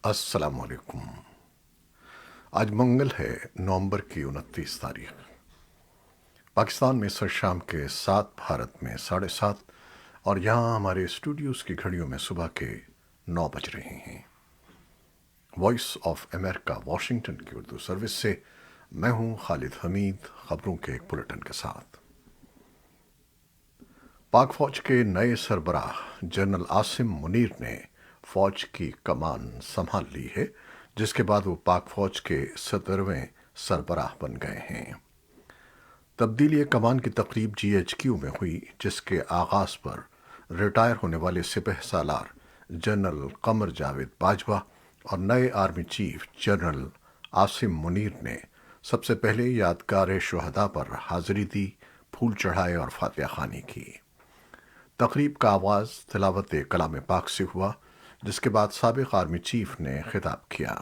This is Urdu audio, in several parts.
السلام علیکم۔ آج منگل ہے، نومبر کی 29 تاریخ۔ پاکستان میں سر شام کے 7، بھارت میں 7:30، اور یہاں ہمارے اسٹوڈیوز کی گھڑیوں میں صبح کے 9 بج رہے ہیں۔ وائس آف امریکہ واشنگٹن کی اردو سروس سے میں ہوں خالد حمید، خبروں کے ایک بلٹن کے ساتھ۔ پاک فوج کے نئے سربراہ جنرل عاصم منیر نے فوج کی کمان سنبھال لی ہے، جس کے بعد وہ پاک فوج کے 17ویں سربراہ بن گئے ہیں۔ تبدیلی کمان کی تقریب جی ایچ کیو میں ہوئی، جس کے آغاز پر ریٹائر ہونے والے سپہ سالار جنرل قمر جاوید باجوہ اور نئے army chief general Asim Munir نے سب سے پہلے یادگار شہداء پر حاضری دی، پھول چڑھائے اور فاتحہ خوانی کی۔ تقریب کا آغاز تلاوت کلام پاک سے ہوا، جس کے بعد سابق آرمی چیف نے خطاب کیا۔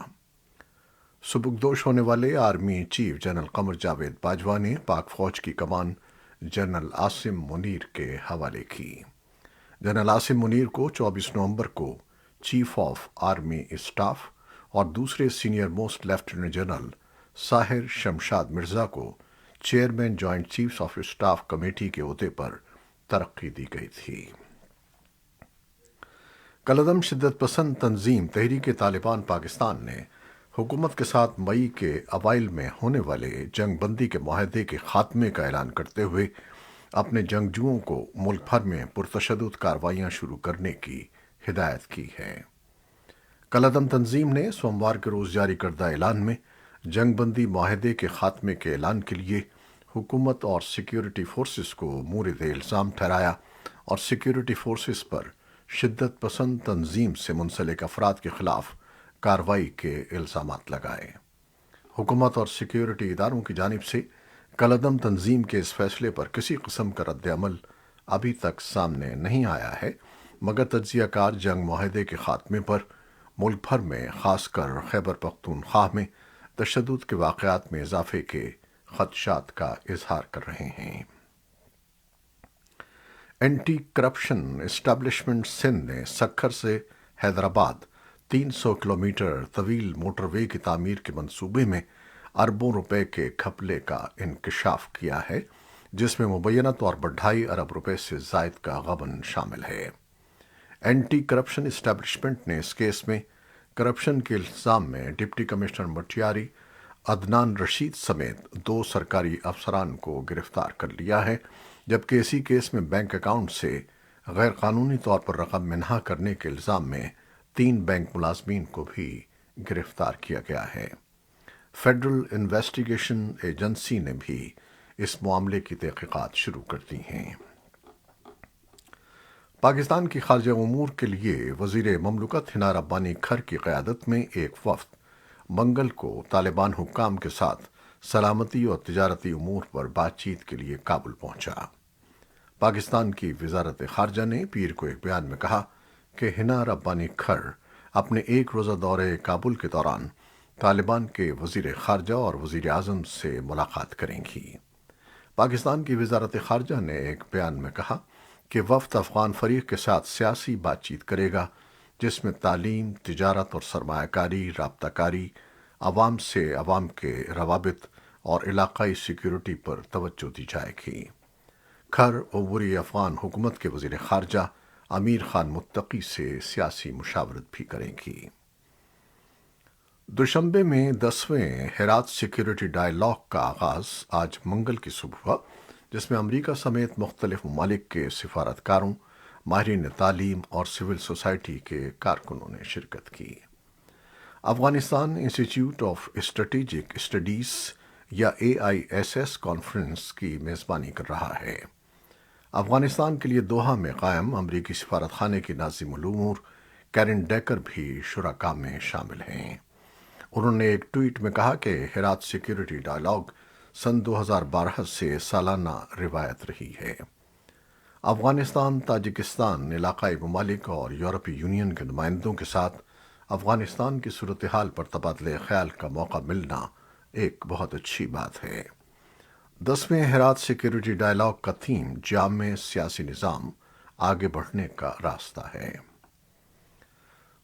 سبکدوش ہونے والے army chief general Qamar Javed Bajwa نے پاک فوج کی کمان جنرل عاصم منیر کے حوالے کی۔ جنرل عاصم منیر کو 24 نومبر کو چیف آف آرمی اسٹاف اور دوسرے senior most lieutenant general Sahir Shamshad Mirza کو chairman joint chiefs of staff committee کے عہدے پر ترقی دی گئی تھی۔ کالعدم شدت پسند تنظیم تحریک طالبان پاکستان نے حکومت کے ساتھ مئی کے اوائل میں ہونے والے جنگ بندی کے معاہدے کے خاتمے کا اعلان کرتے ہوئے اپنے جنگجوؤں کو ملک بھر میں پرتشدد کارروائیاں شروع کرنے کی ہدایت کی ہے۔ کالعدم تنظیم نے سوموار کے روز جاری کردہ اعلان میں جنگ بندی معاہدے کے خاتمے کے اعلان کے لیے حکومت اور سیکیورٹی فورسز کو مورد الزام ٹھہرایا اور سیکیورٹی فورسز پر شدت پسند تنظیم سے منسلک افراد کے خلاف کارروائی کے الزامات لگائے۔ حکومت اور سیکیورٹی اداروں کی جانب سے کالعدم تنظیم کے اس فیصلے پر کسی قسم کا رد عمل ابھی تک سامنے نہیں آیا ہے، مگر تجزیہ کار جنگ معاہدے کے خاتمے پر ملک بھر میں، خاص کر خیبر پختونخوا میں تشدد کے واقعات میں اضافے کے خدشات کا اظہار کر رہے ہیں۔ اینٹی کرپشن اسٹیبلشمنٹ سندھ نے سکھر سے حیدرآباد 300 کلومیٹر طویل موٹر وے کی تعمیر کے منصوبے میں اربوں روپے کے گھپلے کا انکشاف کیا ہے، جس میں مبینہ طور پر 2.5 ارب روپے سے زائد کا غبن شامل ہے۔ اینٹی کرپشن اسٹیبلشمنٹ نے اس کیس میں کرپشن کے الزام میں ڈپٹی کمشنر مٹیاری عدنان رشید سمیت 2 سرکاری افسران کو گرفتار کر لیا ہے، جبکہ اسی کیس میں بینک اکاؤنٹ سے غیر قانونی طور پر رقم منہا کرنے کے الزام میں 3 بینک ملازمین کو بھی گرفتار کیا گیا ہے۔ فیڈرل انویسٹیگیشن ایجنسی نے بھی اس معاملے کی تحقیقات شروع کر دی ہیں۔ پاکستان کی خارجہ امور کے لیے وزیر مملکت حنا ربانی کھر کی قیادت میں ایک وفد منگل کو طالبان حکام کے ساتھ سلامتی اور تجارتی امور پر بات چیت کے لیے کابل پہنچا۔ پاکستان کی وزارت خارجہ نے پیر کو ایک بیان میں کہا کہ حنا ربانی کھر اپنے ایک روزہ دورے کابل کے دوران طالبان کے وزیر خارجہ اور وزیر اعظم سے ملاقات کریں گی۔ پاکستان کی وزارت خارجہ نے ایک بیان میں کہا کہ وفد افغان فریق کے ساتھ سیاسی بات چیت کرے گا، جس میں تعلیم، تجارت اور سرمایہ کاری، رابطہ کاری، عوام سے عوام کے روابط اور علاقائی سیکیورٹی پر توجہ دی جائے گی۔ کھر عبوری افغان حکومت کے وزیر خارجہ امیر خان متقی سے سیاسی مشاورت بھی کریں گی۔ دوشنبے میں 10ویں ہرات سیکیورٹی ڈائیلاگ کا آغاز آج منگل کی صبح ہوا، جس میں امریکہ سمیت مختلف ممالک کے سفارتکاروں، ماہرین تعلیم اور سول سوسائٹی کے کارکنوں نے شرکت کی۔ افغانستان انسٹی ٹیوٹ آف اسٹریٹجک اسٹڈیز یا AISS کانفرنس کی میزبانی کر رہا ہے۔ افغانستان کے لیے دوحہ میں قائم امریکی سفارت خانے کی ناظم الامور کیرن ڈیکر بھی شرکاء میں شامل ہیں۔ انہوں نے ایک ٹویٹ میں کہا کہ ہرات سیکیورٹی ڈائیلاگ سن 2012 سے سالانہ روایت رہی ہے۔ افغانستان، تاجکستان، علاقائی ممالک اور یورپی یونین کے نمائندوں کے ساتھ افغانستان کی صورتحال پر تبادلہ خیال کا موقع ملنا ایک بہت اچھی بات ہے۔ 10ویں ہرات سیکیورٹی ڈائیلاگ کا تھیم جامع سیاسی نظام، آگے بڑھنے کا راستہ ہے۔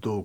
2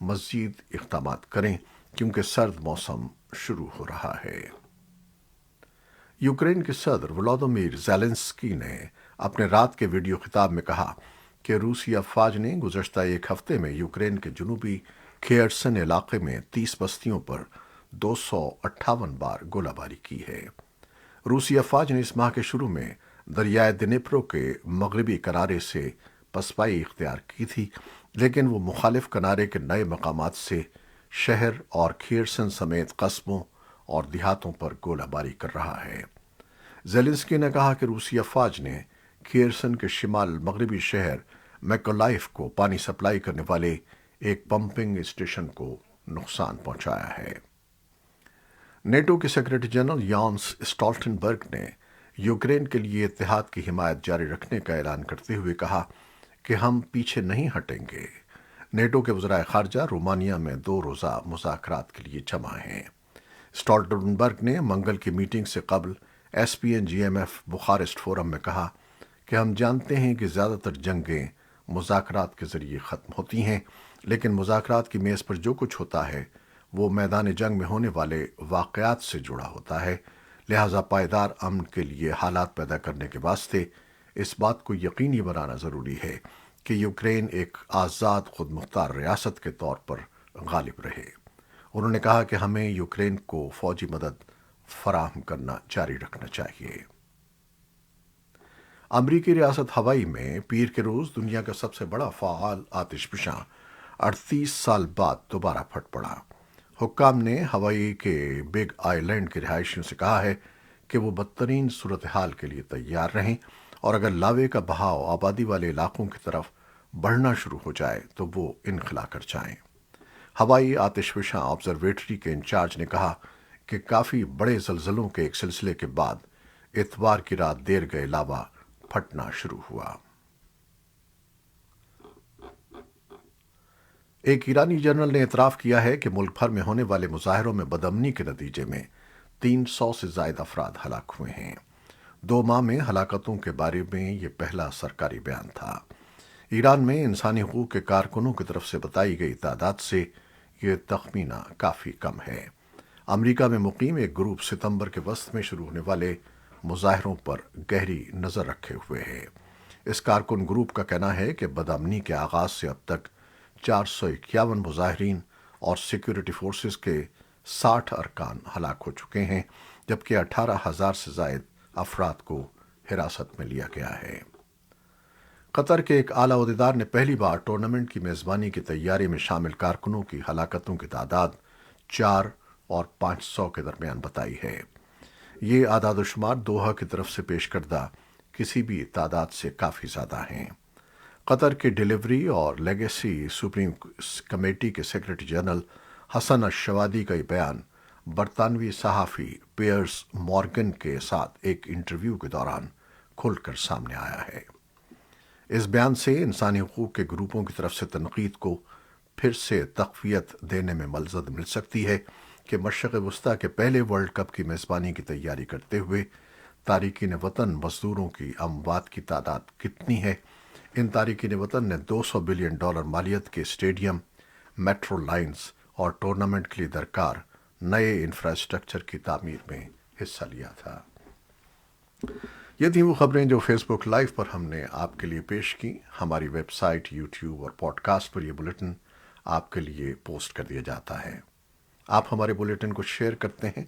مزید اقدامات کریں کیونکہ سرد موسم شروع ہو رہا ہے۔ یوکرین کے صدر ولادیمیر زیلنسکی نے اپنے رات کے ویڈیو خطاب میں کہا کہ روسی افواج نے گزشتہ ایک ہفتے میں یوکرین کے جنوبی کھیرسن علاقے میں 30 بستیوں پر 258 بار گولہ باری کی ہے۔ روسی افواج نے اس ماہ کے شروع میں دریائے دنیپرو کے مغربی کنارے سے پسپائی اختیار کی تھی، لیکن وہ مخالف کنارے کے نئے مقامات سے شہر اور کھیرسن سمیت قصبوں اور دیہاتوں پر گولہ باری کر رہا ہے۔ زیلنسکی نے کہا کہ روسی افواج نے کھیرسن کے شمال مغربی شہر میکولائف کو پانی سپلائی کرنے والے ایک پمپنگ اسٹیشن کو نقصان پہنچایا ہے۔ نیٹو کے سیکرٹری جنرل یانس اسٹالٹنبرگ نے یوکرین کے لیے اتحاد کی حمایت جاری رکھنے کا اعلان کرتے ہوئے کہا کہ ہم پیچھے نہیں ہٹیں گے۔ نیٹو کے وزرائے خارجہ رومانیہ میں 2 روزہ مذاکرات کے لیے جمع ہیں۔ اسٹالٹنبرگ نے منگل کی میٹنگ سے قبل SPNGMF بخارسٹ فورم میں کہا کہ ہم جانتے ہیں کہ زیادہ تر جنگیں مذاکرات کے ذریعے ختم ہوتی ہیں، لیکن مذاکرات کی میز پر جو کچھ ہوتا ہے وہ میدان جنگ میں ہونے والے واقعات سے جڑا ہوتا ہے، لہٰذا پائیدار امن کے لیے حالات پیدا کرنے کے واسطے اس بات کو یقینی بنانا ضروری ہے کہ یوکرین ایک آزاد خود مختار ریاست کے طور پر غالب رہے۔ انہوں نے کہا کہ ہمیں یوکرین کو فوجی مدد فراہم کرنا جاری رکھنا چاہیے۔ امریکی ریاست ہوائی میں پیر کے روز دنیا کا سب سے بڑا فعال آتش فشاں 38 سال بعد دوبارہ پھٹ پڑا۔ حکام نے ہوائی کے بگ آئی لینڈ کے رہائشیوں سے کہا ہے کہ وہ بدترین صورتحال کے لیے تیار رہیں اور اگر لاوے کا بہاؤ آبادی والے علاقوں کی طرف بڑھنا شروع ہو جائے تو وہ انخلا کر جائیں۔ ہوائی آتش فشاں آبزرویٹری کے انچارج نے کہا کہ کافی بڑے زلزلوں کے ایک سلسلے کے بعد اتوار کی رات دیر گئے لاوا پھٹنا شروع ہوا۔ ایک ایرانی جنرل نے اعتراف کیا ہے کہ ملک بھر میں ہونے والے مظاہروں میں بدامنی کے نتیجے میں 300 سے زائد افراد ہلاک ہوئے ہیں۔ 2 ماہ میں ہلاکتوں کے بارے میں یہ پہلا سرکاری بیان تھا۔ ایران میں انسانی حقوق کے کارکنوں کی طرف سے بتائی گئی تعداد سے یہ تخمینہ کافی کم ہے۔ امریکہ میں مقیم ایک گروپ ستمبر کے وسط میں شروع ہونے والے مظاہروں پر گہری نظر رکھے ہوئے ہے۔ اس کارکن گروپ کا کہنا ہے کہ بدامنی کے آغاز سے اب تک 451 مظاہرین اور سیکیورٹی فورسز کے 60 ارکان ہلاک ہو چکے ہیں، جبکہ 18,000 سے زائد افراد کو حراست میں لیا گیا ہے۔ قطر کے ایک اعلیٰ عہدیدار نے پہلی بار ٹورنامنٹ کی میزبانی کی تیاری میں شامل کارکنوں کی ہلاکتوں کی تعداد 4 اور 500 کے درمیان بتائی ہے۔ یہ اعداد و شمار دوحہ کی طرف سے پیش کردہ کسی بھی تعداد سے کافی زیادہ ہیں۔ قطر کے ڈیلیوری اور لیگیسی سپریم کمیٹی کے سیکرٹری جنرل حسن الشوادی کا یہ بیان برطانوی صحافی پیئرس مورگن کے ساتھ ایک انٹرویو کے دوران کھل کر سامنے آیا ہے۔ اس بیان سے انسانی حقوق کے گروپوں کی طرف سے تنقید کو پھر سے تقویت دینے میں ملزد مل سکتی ہے کہ مشرق وسطیٰ کے پہلے ورلڈ کپ کی میزبانی کی تیاری کرتے ہوئے تارکین وطن مزدوروں کی اموات کی تعداد کتنی ہے۔ ان تارکین وطن نے $200 بلین مالیت کے اسٹیڈیم، میٹرو لائنز اور ٹورنامنٹ کے لیے درکار نئے انفراسٹرکچر کی تعمیر میں حصہ لیا تھا۔ یہ تھیں وہ خبریں جو فیس بک لائیو پر ہم نے آپ کے لیے پیش کی۔ ہماری ویب سائٹ، یوٹیوب اور پوڈ کاسٹ پر یہ بلیٹن آپ کے لیے پوسٹ کر دیا جاتا ہے۔ آپ ہمارے بلیٹن کو شیئر کرتے ہیں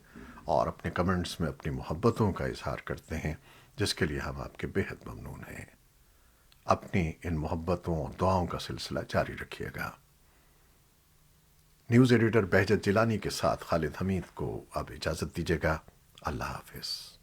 اور اپنے کمنٹس میں اپنی محبتوں کا اظہار کرتے ہیں، جس کے لیے ہم آپ کے بہت ممنون ہیں۔ اپنی ان محبتوں اور دعاؤں کا سلسلہ جاری رکھیے گا۔ نیوز ایڈیٹر بہجت جیلانی کے ساتھ خالد حمید کو اب اجازت دیجیے گا۔ اللہ حافظ۔